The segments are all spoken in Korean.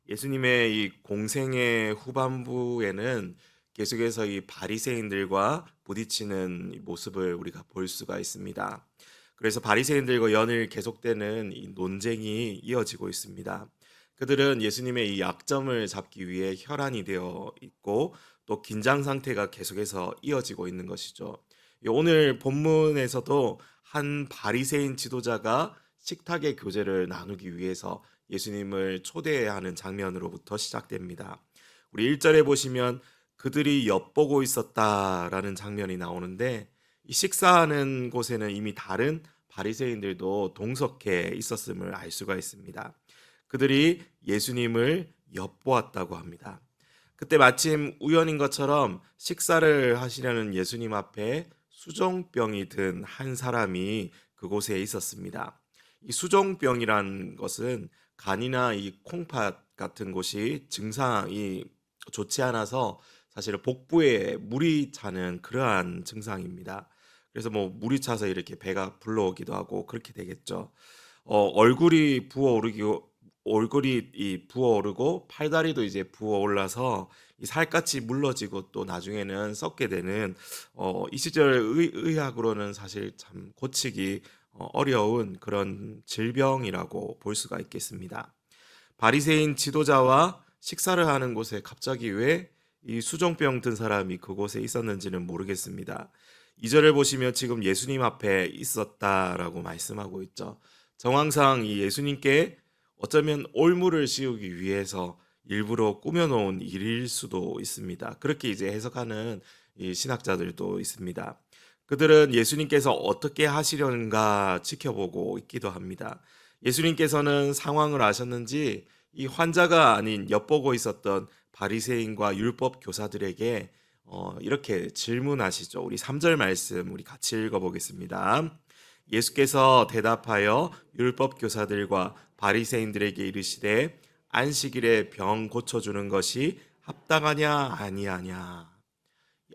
예수님의 이 공생의 후반부에는 계속해서 이 바리새인들과 부딪히는 이 모습을 우리가 볼 수가 있습니다. 그래서 바리새인들과 연일 계속되는 이 논쟁이 이어지고 있습니다. 그들은 예수님의 이 약점을 잡기 위해 혈안이 되어 있고 또 긴장 상태가 계속해서 이어지고 있는 것이죠. 오늘 본문에서도 한 바리새인 지도자가 식탁의 교제를 나누기 위해서 예수님을 초대하는 장면으로부터 시작됩니다. 우리 1절에 보시면 그들이 엿보고 있었다라는 장면이 나오는데 이 식사하는 곳에는 이미 다른 바리새인들도 동석해 있었음을 알 수가 있습니다. 그들이 예수님을 엿보았다고 합니다. 그때 마침 우연인 것처럼 식사를 하시려는 예수님 앞에 수종병이 든 한 사람이 그곳에 있었습니다. 이 수종병이란 것은 간이나 이 콩팥 같은 곳이 증상이 좋지 않아서 사실 복부에 물이 차는 그러한 증상입니다. 그래서 뭐 물이 차서 이렇게 배가 불러오기도 하고 그렇게 되겠죠. 얼굴이 부어오르고 얼굴이 이 부어오르고 팔다리도 이제 부어올라서 이 살갗이 물러지고 또 나중에는 썩게 되는 이 시절 의학으로는 사실 참 고치기 어려운 그런 질병이라고 볼 수가 있겠습니다. 바리새인 지도자와 식사를 하는 곳에 갑자기 왜 이 수종병 든 사람이 그곳에 있었는지는 모르겠습니다. 2절을 보시면 지금 예수님 앞에 있었다라고 말씀하고 있죠. 정황상 이 예수님께 어쩌면 올무를 씌우기 위해서 일부러 꾸며놓은 일일 수도 있습니다. 그렇게 이제 해석하는 이 신학자들도 있습니다. 그들은 예수님께서 어떻게 하시려는가 지켜보고 있기도 합니다. 예수님께서는 상황을 아셨는지 이 환자가 아닌 엿보고 있었던 바리새인과 율법 교사들에게 이렇게 질문하시죠. 우리 3절 말씀 우리 같이 읽어보겠습니다. 예수께서 대답하여 율법 교사들과 바리새인들에게 이르시되 안식일에 병 고쳐주는 것이 합당하냐 아니하냐.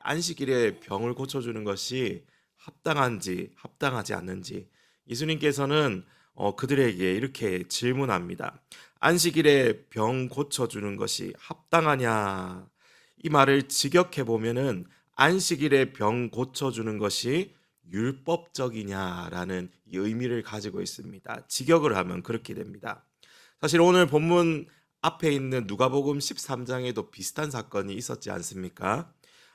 안식일에 병을 고쳐주는 것이 합당한지 합당하지 않는지 예수님께서는 그들에게 이렇게 질문합니다. 안식일에 병 고쳐주는 것이 합당하냐? 이 말을 직역해 보면은 안식일에 병 고쳐주는 것이 율법적이냐라는 이 의미를 가지고 있습니다. 직역을 하면 그렇게 됩니다. 사실 오늘 본문 앞에 있는 누가복음 13장에도 비슷한 사건이 있었지 않습니까?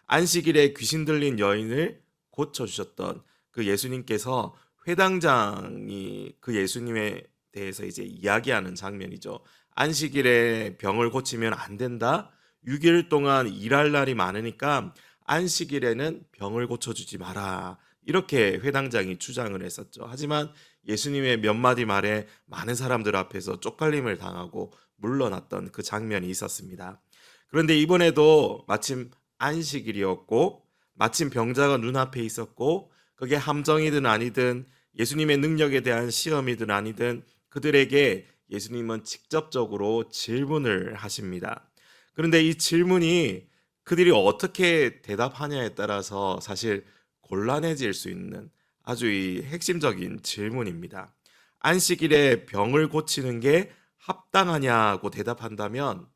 안식일에 귀신 들린 여인을 고쳐주셨던 그 예수님께서 회당장이 그 예수님에 대해서 이제 이야기하는 장면이죠. 안식일에 병을 고치면 안 된다. 6일 동안 일할 날이 많으니까 안식일에는 병을 고쳐주지 마라. 이렇게 회당장이 주장을 했었죠. 하지만 예수님의 몇 마디 말에 많은 사람들 앞에서 쪽팔림을 당하고 물러났던 그 장면이 있었습니다. 그런데 이번에도 마침 안식일이었고 마침 병자가 눈앞에 있었고 그게 함정이든 아니든 예수님의 능력에 대한 시험이든 아니든 그들에게 예수님은 직접적으로 질문을 하십니다. 그런데 이 질문이 그들이 어떻게 대답하냐에 따라서 사실 곤란해질 수 있는 아주 이 핵심적인 질문입니다. 안식일에 병을 고치는 게 합당하냐고 대답한다면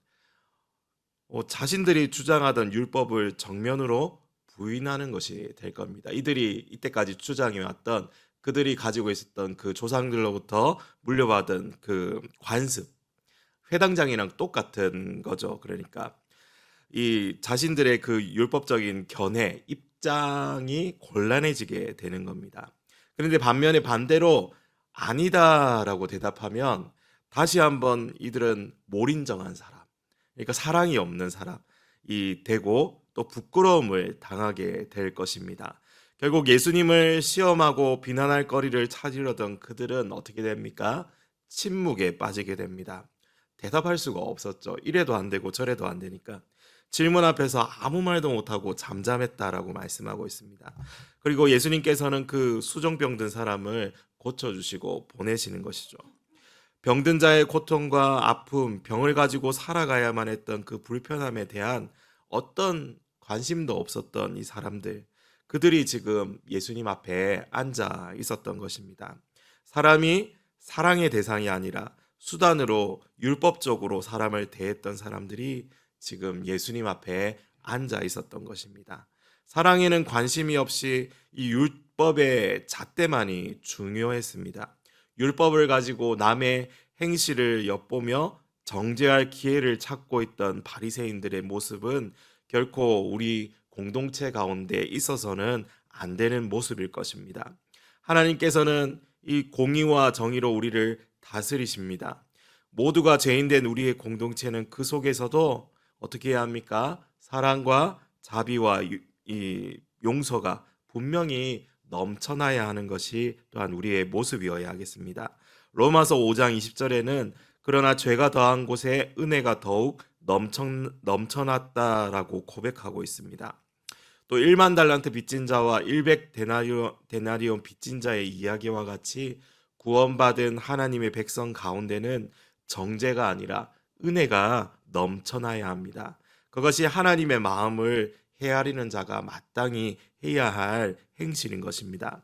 자신들이 주장하던 율법을 정면으로 부인하는 것이 될 겁니다. 이들이 이때까지 주장해왔던 그들이 가지고 있었던 그 조상들로부터 물려받은 그 관습, 회당장이랑 똑같은 거죠. 그러니까 이 자신들의 그 율법적인 견해, 입장이 곤란해지게 되는 겁니다. 그런데 반면에 반대로 아니다라고 대답하면 다시 한번 이들은 몰인정한 사람, 그러니까 사랑이 없는 사람이 되고 또 부끄러움을 당하게 될 것입니다. 결국 예수님을 시험하고 비난할 거리를 찾으려던 그들은 어떻게 됩니까? 침묵에 빠지게 됩니다. 대답할 수가 없었죠. 이래도 안 되고 저래도 안 되니까. 질문 앞에서 아무 말도 못하고 잠잠했다라고 말씀하고 있습니다. 그리고 예수님께서는 그 수종병 든 사람을 고쳐주시고 보내시는 것이죠. 병든 자의 고통과 아픔, 병을 가지고 살아가야만 했던 그 불편함에 대한 어떤 관심도 없었던 이 사람들, 그들이 지금 예수님 앞에 앉아 있었던 것입니다. 사람이 사랑의 대상이 아니라 수단으로 율법적으로 사람을 대했던 사람들이 지금 예수님 앞에 앉아 있었던 것입니다. 사랑에는 관심이 없이 이 율법의 잣대만이 중요했습니다. 율법을 가지고 남의 행실을 엿보며 정죄할 기회를 찾고 있던 바리새인들의 모습은 결코 우리 공동체 가운데 있어서는 안 되는 모습일 것입니다. 하나님께서는 이 공의와 정의로 우리를 다스리십니다. 모두가 죄인된 우리의 공동체는 그 속에서도 어떻게 해야 합니까? 사랑과 자비와 이 용서가 분명히 넘쳐나야 하는 것이 또한 우리의 모습이어야 하겠습니다. 로마서 5장 20절에는 그러나 죄가 더한 곳에 은혜가 더욱 넘쳐났다라고 고백하고 있습니다. 또 1만 달란트 빚진 자와 100 데나리온 빚진 자의 이야기와 같이 구원받은 하나님의 백성 가운데는 정죄가 아니라 은혜가 넘쳐나야 합니다. 그것이 하나님의 마음을 헤아리는 자가 마땅히 해야 할 행실인 것입니다.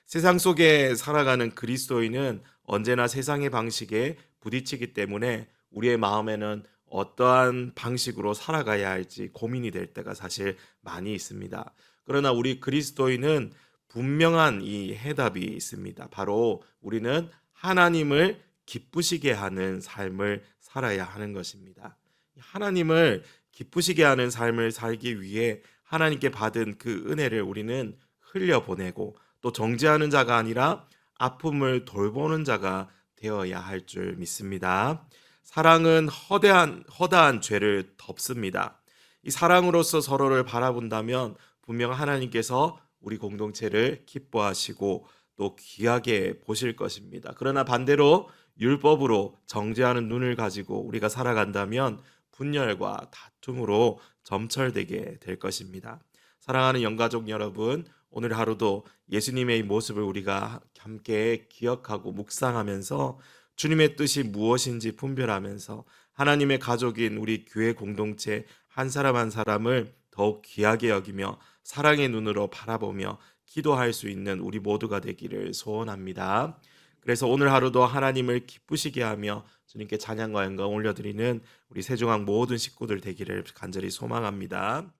세상 속에 살아가는 그리스도인은 언제나 세상의 방식에 부딪히기 때문에 우리의 마음에는 어떠한 방식으로 살아가야 할지 고민이 될 때가 사실 많이 있습니다. 그러나 우리 그리스도인은 분명한 이 해답이 있습니다. 바로 우리는 하나님을 기쁘시게 하는 삶을 살아야 하는 것입니다. 하나님을 기쁘시게 하는 삶을 살기 위해 하나님께 받은 그 은혜를 우리는 흘려보내고 또 정죄하는 자가 아니라 아픔을 돌보는 자가 되어야 할 줄 믿습니다. 사랑은 허다한 죄를 덮습니다. 이 사랑으로서 서로를 바라본다면 분명 하나님께서 우리 공동체를 기뻐하시고 또 귀하게 보실 것입니다. 그러나 반대로 율법으로 정죄하는 눈을 가지고 우리가 살아간다면 분열과 다툼으로 점철되게 될 것입니다. 사랑하는 영가족 여러분, 오늘 하루도 예수님의 모습을 우리가 함께 기억하고 묵상하면서 주님의 뜻이 무엇인지 분별하면서 하나님의 가족인 우리 교회 공동체 한 사람 한 사람을 더욱 귀하게 여기며 사랑의 눈으로 바라보며 기도할 수 있는 우리 모두가 되기를 소원합니다. 그래서 오늘 하루도 하나님을 기쁘시게 하며 주님께 찬양과 영광 올려드리는 우리 세종항 모든 식구들 되기를 간절히 소망합니다.